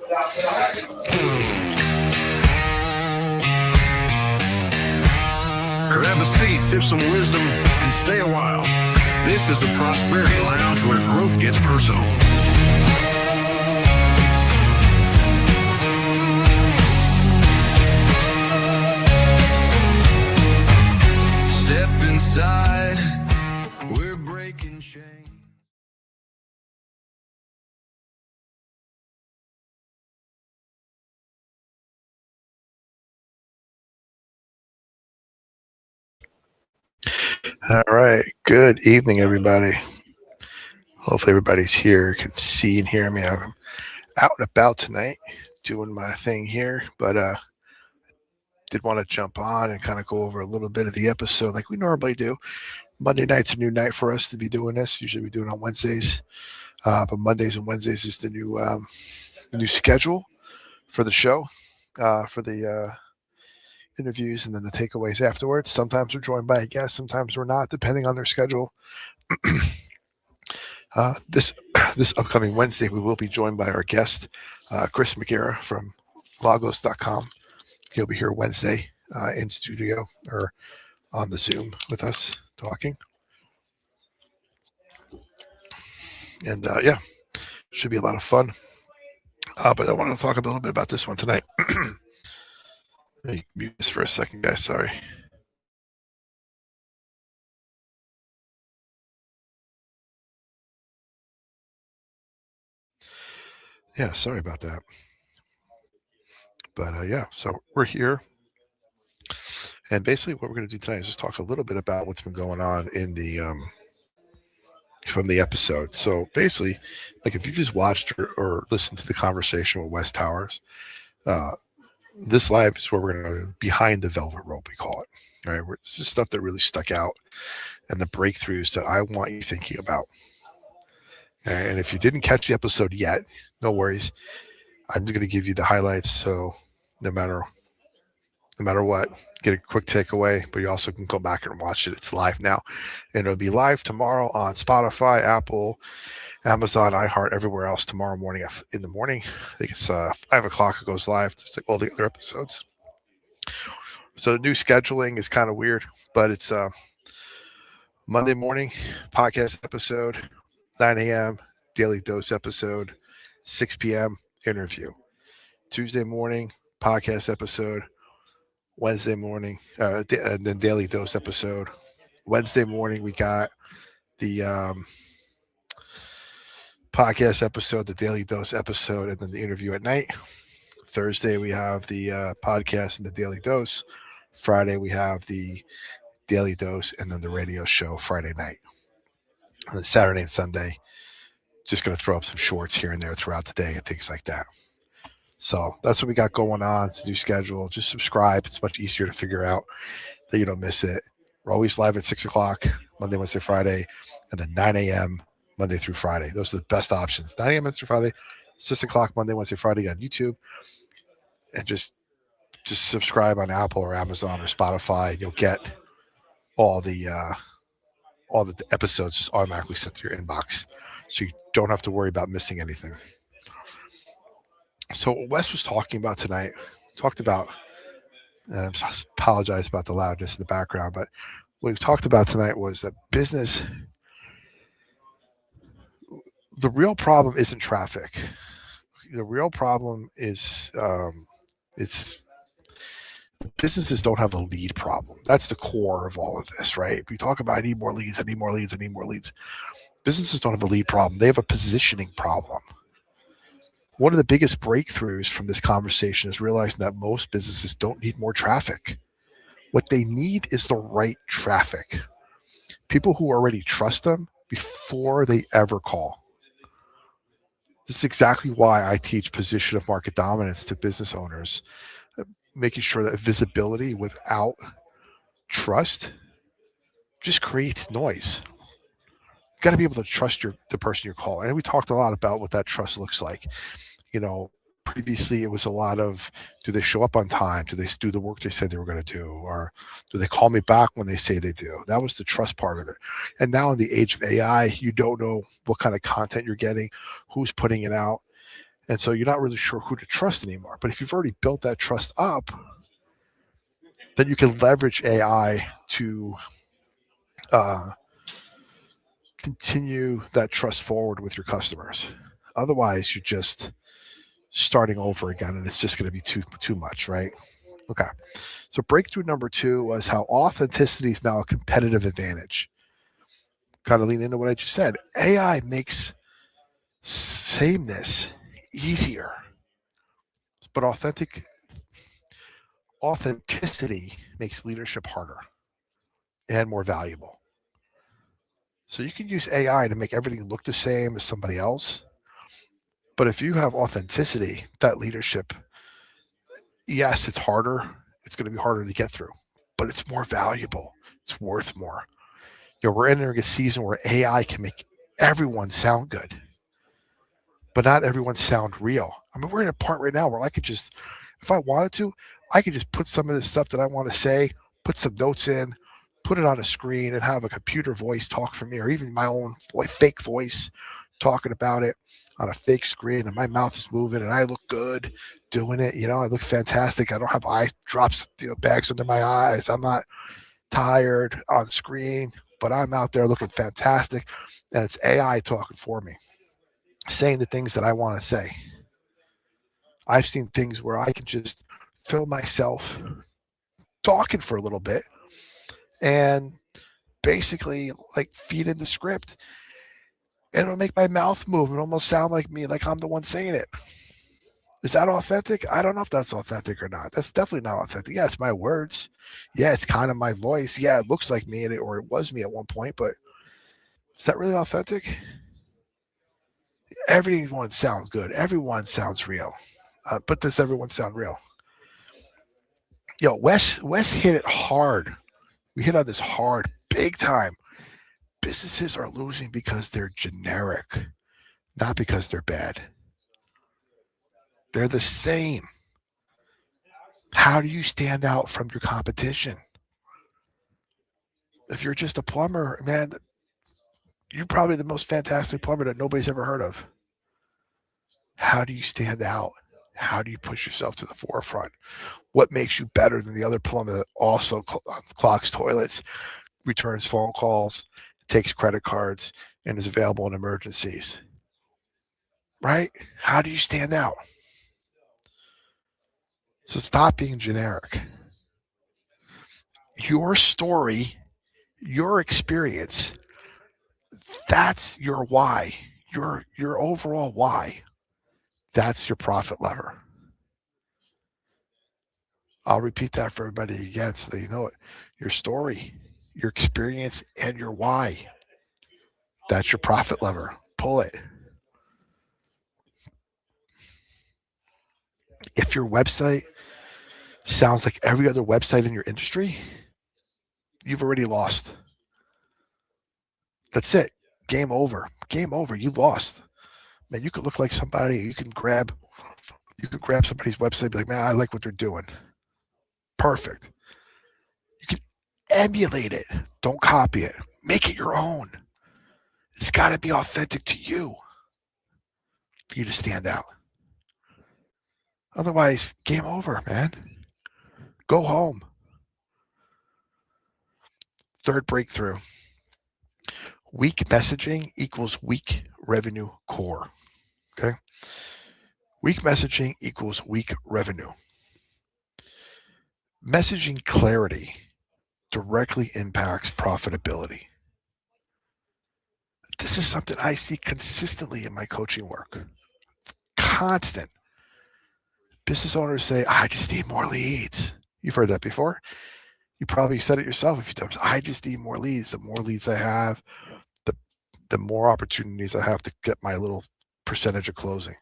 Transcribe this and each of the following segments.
Grab a seat, sip some wisdom, and stay a while. This is the Prosperity Lounge, where growth gets personal. Step inside, we're breaking chains. All right. Good evening, everybody. Hopefully everybody's here, can see and hear me. I'm out and about tonight doing my thing here, but did want to jump on and kind of go over a little bit of the episode like we normally do. Monday night's a new night for us to be doing this. Usually we do it on Wednesdays, but Mondays and Wednesdays is the new schedule for the show, for the interviews and then the takeaways afterwards. Sometimes we're joined by a guest, sometimes we're not, depending on their schedule. This upcoming Wednesday, we will be joined by our guest, Chris McGarrah from Logos.com. He'll be here Wednesday in studio or on the Zoom with us talking. And yeah, should be a lot of fun. But I wanted to talk a little bit about this one tonight. Let me mute this for a second, guys. Sorry. Yeah, sorry about that. But yeah, so we're here. And basically what we're going to do tonight is just talk a little bit about what's been going on in the from the episode. So basically, like if you just watched or listened to the conversation with Wes Towers, this live is where we're going to behind the velvet rope, we call it. All right, this is stuff that really stuck out and the breakthroughs that I want you thinking about. And if you didn't catch the episode yet, no worries. I'm going to give you the highlights, so no matter what, get a quick takeaway, but you also can go back and watch it. It's live now, and it'll be live tomorrow on Spotify, Apple, Amazon, iHeart, everywhere else tomorrow morning in the morning. I think it's 5 o'clock it goes live, just like all the other episodes. So the new scheduling is kind of weird, but it's Monday morning podcast episode, 9 a.m. Daily Dose episode, 6 p.m. interview. Tuesday morning podcast episode, Wednesday morning, and then Daily Dose episode. Wednesday morning, we got the podcast episode, the Daily Dose episode, and then the interview at night. Thursday, we have the podcast and the Daily Dose. Friday, we have the Daily Dose and then the radio show Friday night. And then Saturday and Sunday, just going to throw up some shorts here and there throughout the day and things like that. So that's what we got going on. It's a new schedule. Just subscribe. It's much easier to figure out that you don't miss it. We're always live at 6 o'clock, Monday, Wednesday, Friday, and then 9 a.m. Monday through Friday. Those are the best options. 9 a.m. Monday through Friday, 6 o'clock Monday, Wednesday, Friday on YouTube. And just subscribe on Apple or Amazon or Spotify. You'll get all the episodes just automatically sent to your inbox, so you don't have to worry about missing anything. So what Wes was talking about tonight, and I apologize about the loudness in the background, but what we talked about tonight was that business, the real problem isn't traffic. The real problem is businesses don't have a lead problem. That's the core of all of this, right? We talk about I need more leads. Businesses don't have a lead problem. They have a positioning problem. One of the biggest breakthroughs from this conversation is realizing that most businesses don't need more traffic. What they need is the right traffic. People who already trust them before they ever call. This is exactly why I teach position of market dominance to business owners, making sure that visibility without trust just creates noise. You got to be able to trust the person you're calling. And we talked a lot about what that trust looks like. Previously it was a lot of, do they show up on time? Do they do the work they said they were going to do? Or do they call me back when they say they do? That was the trust part of it. And now in the age of AI, you don't know what kind of content you're getting, who's putting it out. And so you're not really sure who to trust anymore. But if you've already built that trust up, then you can leverage AI to continue that trust forward with your customers. Otherwise, you're just starting over again, and it's just going to be too much, right? Okay. So breakthrough number 2 was how authenticity is now a competitive advantage. Kind of lean into what I just said. AI makes sameness easier, but authenticity makes leadership harder and more valuable. So you can use AI to make everything look the same as somebody else. But if you have authenticity, that leadership, yes, it's harder. It's going to be harder to get through, but it's more valuable. It's worth more. We're entering a season where AI can make everyone sound good, but not everyone sound real. I mean, we're in a part right now where I could just, if I wanted to, I could just put some of this stuff that I want to say, put some notes in, put it on a screen, and have a computer voice talk for me, or even my own fake voice talking about it on a fake screen, and my mouth is moving, and I look good doing it. I look fantastic. I don't have eye drops, bags under my eyes. I'm not tired on screen, but I'm out there looking fantastic, and it's AI talking for me, saying the things that I want to say. I've seen things where I can just film myself talking for a little bit and basically like feed in the script, and it'll make my mouth move and almost sound like me, like I'm the one saying it. Is that authentic? I don't know if that's authentic or not. That's definitely not authentic. Yeah, it's my words. Yeah, it's kind of my voice. Yeah, it looks like me or it was me at one point, but is that really authentic? Everyone sounds good. Everyone sounds real. But does everyone sound real? Wes hit it hard. We hit on this hard, big time. Businesses are losing because they're generic, not because they're bad. They're the same. How do you stand out from your competition? If you're just a plumber, man, you're probably the most fantastic plumber that nobody's ever heard of. How do you stand out? How do you push yourself to the forefront? What makes you better than the other plumber that also clogs toilets, returns phone calls, takes credit cards, and is available in emergencies? Right? How do you stand out? So stop being generic. Your story, your experience, that's your why, your overall why. That's your profit lever. I'll repeat that for everybody again so that you know it. Your story, your experience, and your why. That's your profit lever. Pull it. If your website sounds like every other website in your industry, you've already lost. That's it. Game over. Game over. You lost. Man, you could look like somebody. You could grab somebody's website and be like, man, I like what they're doing. Perfect. You can emulate it. Don't copy it. Make it your own. It's got to be authentic to you for you to stand out. Otherwise, game over, man. Go home. Third breakthrough. Weak messaging equals weak revenue core. Okay. Weak messaging equals weak revenue. Messaging clarity directly impacts profitability. This is something I see consistently in my coaching work. It's constant. Business owners say, I just need more leads. You've heard that before. You probably said it yourself a few times. I just need more leads. The more leads I have, the more opportunities I have to get my little percentage of closing.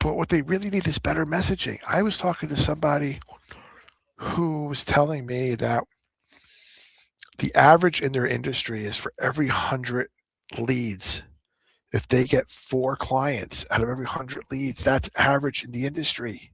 But what they really need is better messaging. I was talking to somebody who was telling me that the average in their industry is for every 100 leads, if they get 4 clients out of every 100 leads, that's average in the industry.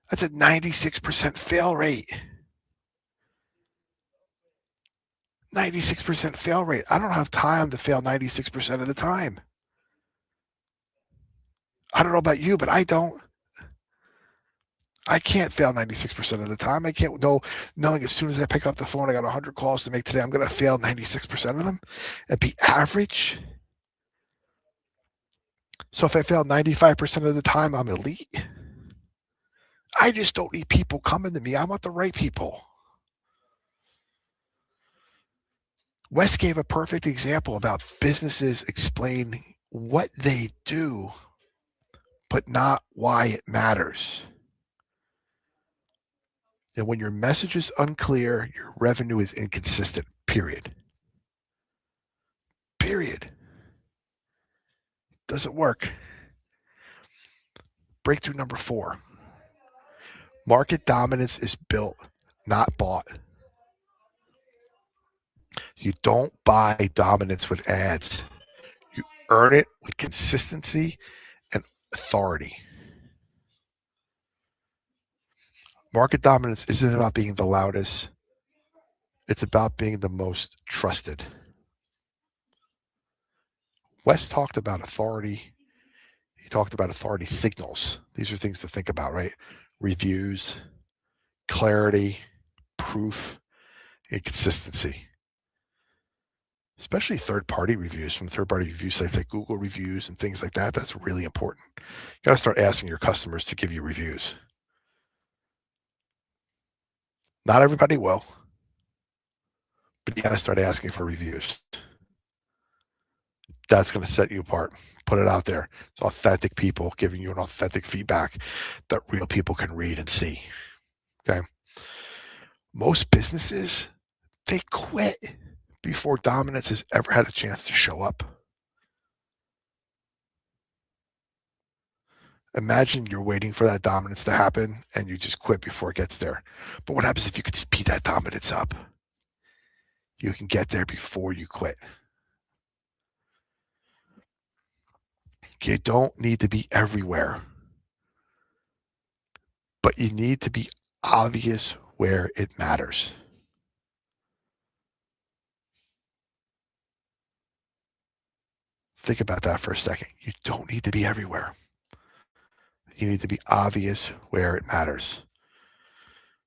That's a 96% fail rate. 96% fail rate. I don't have time to fail 96% of the time. I don't know about you, but I don't. I can't fail 96% of the time. I can't knowing as soon as I pick up the phone, I got 100 calls to make today. I'm going to fail 96% of them and be average. So if I fail 95% of the time, I'm elite. I just don't need people coming to me. I want the right people. Wes gave a perfect example about businesses explain what they do, but not why it matters. And when your message is unclear, your revenue is inconsistent, period. Period. Doesn't work. Breakthrough number 4. Market dominance is built, not bought. You don't buy dominance with ads. You earn it with consistency and authority. Market dominance isn't about being the loudest. It's about being the most trusted. Wes talked about authority. He talked about authority signals. These are things to think about, right? Reviews, clarity, proof, and consistency. Especially third-party reviews from third-party review sites like Google reviews and things like that. That's really important. You got to start asking your customers to give you reviews. Not everybody will, but you got to start asking for reviews. That's going to set you apart. Put it out there. It's authentic people giving you an authentic feedback that real people can read and see. Okay. Most businesses, they quit before dominance has ever had a chance to show up. Imagine you're waiting for that dominance to happen and you just quit before it gets there. But what happens if you could speed that dominance up? You can get there before you quit. You don't need to be everywhere, but you need to be obvious where it matters. Think about that for a second. You don't need to be everywhere. You need to be obvious where it matters.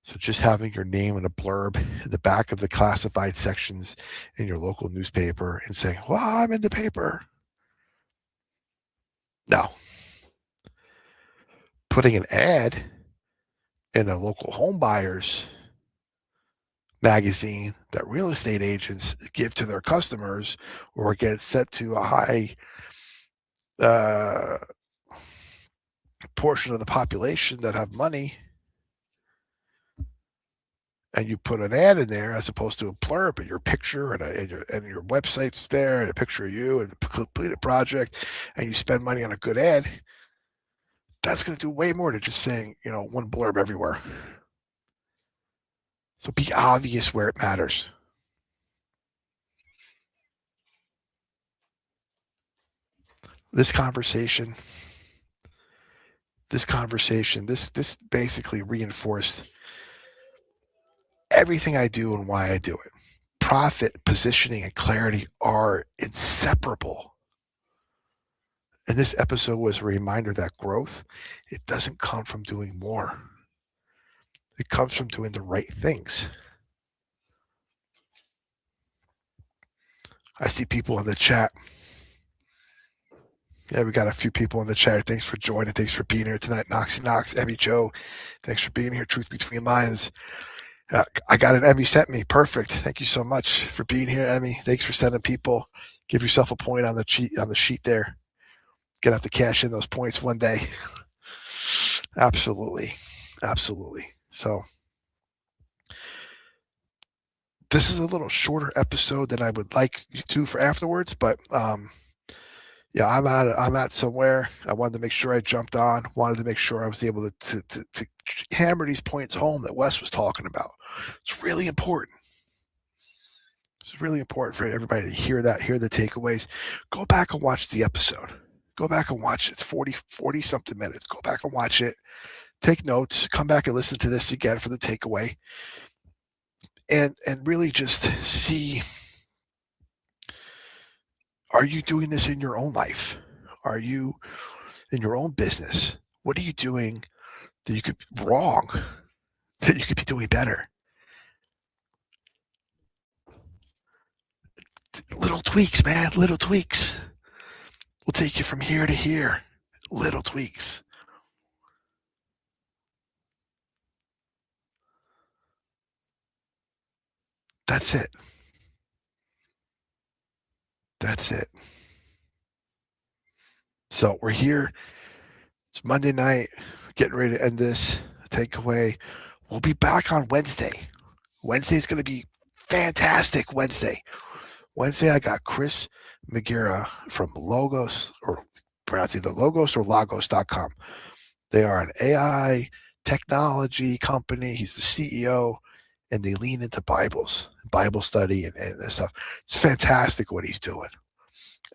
So just having your name in a blurb in the back of the classified sections in your local newspaper and saying, well, I'm in the paper. No. Putting an ad in a local home buyers magazine that real estate agents give to their customers or get set to a high portion of the population that have money, and you put an ad in there as opposed to a blurb and your picture and your website's there and a picture of you and a completed project, and you spend money on a good ad, that's going to do way more than just saying, one blurb everywhere. So be obvious where it matters. This conversation, this basically reinforced everything I do and why I do it. Profit, positioning, and clarity are inseparable. And this episode was a reminder that growth, it doesn't come from doing more. It comes from doing the right things. I see people in the chat. Yeah, we got a few people in the chat. Thanks for joining. Thanks for being here tonight. Noxy Knox, Emmy Joe. Thanks for being here. Truth Between Lines. I got an Emmy sent me. Perfect. Thank you so much for being here, Emmy. Thanks for sending people. Give yourself a point on the sheet there. Gonna have to cash in those points one day. Absolutely. So this is a little shorter episode than I would like you to for afterwards, but yeah, I'm at somewhere. I wanted to make sure I jumped on. Wanted to make sure I was able to hammer these points home that Wes was talking about. It's really important. It's really important for everybody to hear that, hear the takeaways. Go back and watch the episode. Go back and watch it. It's 40 something minutes. Go back and watch it. Take notes. Come back and listen to this again for the takeaway. And really just see, are you doing this in your own life? Are you in your own business. What are you doing that you could be wrong, that you could be doing better? Little tweaks, man, little tweaks will take you from here to here. Little tweaks. That's it. That's it. So we're here. It's Monday night. Getting ready to end this takeaway. We'll be back on Wednesday. Wednesday's going to be fantastic. Wednesday, I got Chris Magira from Logos, or pronounce either Logos or Lagos.com. They are an AI technology company. He's the CEO, and they lean into Bible study and this stuff. It's fantastic what he's doing.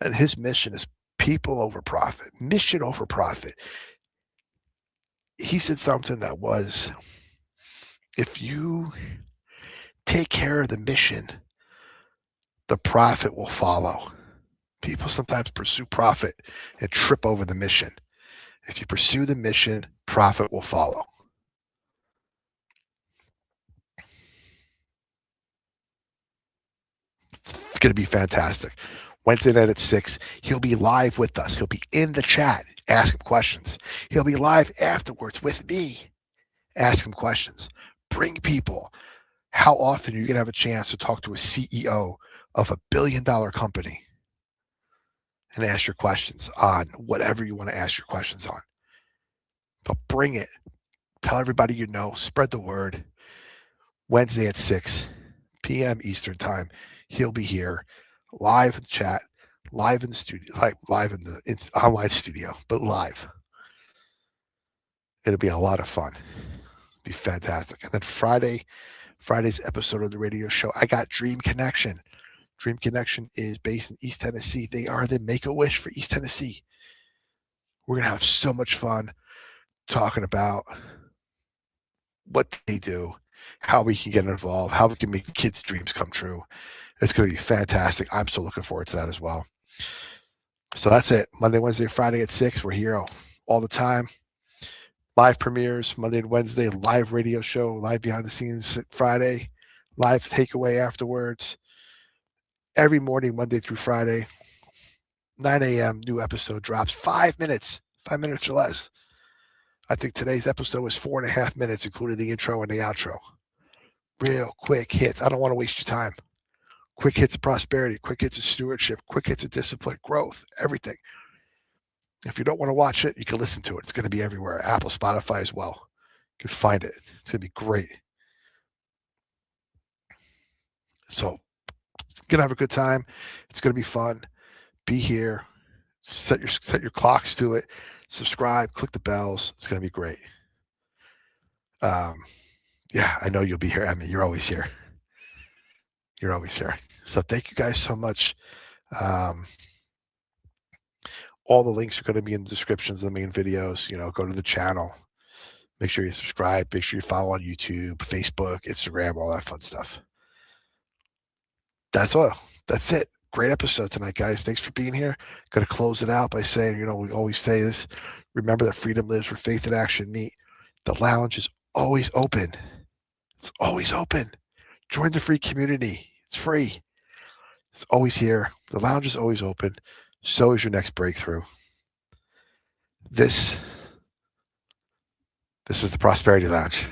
And his mission is people over profit, mission over profit. He said something that was, if you take care of the mission, the profit will follow. People sometimes pursue profit and trip over the mission. If you pursue the mission, profit will follow. It's going to be fantastic. Wednesday night at 6, he'll be live with us. He'll be in the chat. Ask him questions. He'll be live afterwards with me. Ask him questions. Bring people. How often are you going to have a chance to talk to a CEO of a billion-dollar company and ask your questions on whatever you want to ask your questions on? But bring it. Tell everybody you know. Spread the word. Wednesday at 6 p.m. Eastern time. He'll be here live in the chat, live in the studio, live in the online studio, but live. It'll be a lot of fun. It'll be fantastic. And then Friday's episode of the radio show, I got Dream Connection. Dream Connection is based in East Tennessee. They are the Make-A-Wish for East Tennessee. We're going to have so much fun talking about what they do, how we can get involved, how we can make the kids' dreams come true. It's going to be fantastic. I'm still looking forward to that as well. So that's it. Monday, Wednesday, Friday at 6. We're here all the time. Live premieres, Monday and Wednesday, live radio show, live behind the scenes Friday, live takeaway afterwards. Every morning, Monday through Friday, 9 a.m., new episode drops. 5 minutes or less. I think today's episode was 4.5 minutes, including the intro and the outro. Real quick hits. I don't want to waste your time. Quick hits of prosperity, quick hits of stewardship, quick hits of discipline, growth, everything. If you don't want to watch it, you can listen to it. It's going to be everywhere. Apple, Spotify as well. You can find it. It's going to be great. So, going to have a good time. It's going to be fun. Be here. Set your clocks to it. Subscribe. Click the bells. It's going to be great. Yeah, I know you'll be here. I mean, you're always here. You're always here. So thank you guys so much. All the links are going to be in the descriptions of the main videos. Go to the channel. Make sure you subscribe. Make sure you follow on YouTube, Facebook, Instagram, all that fun stuff. That's all. That's it. Great episode tonight, guys. Thanks for being here. Going to close it out by saying, we always say this. Remember that freedom lives where faith and action meet. The lounge is always open. It's always open. Join the free community. It's free. It's always here. The lounge is always open. So is your next breakthrough. This is the Prosperity Lounge.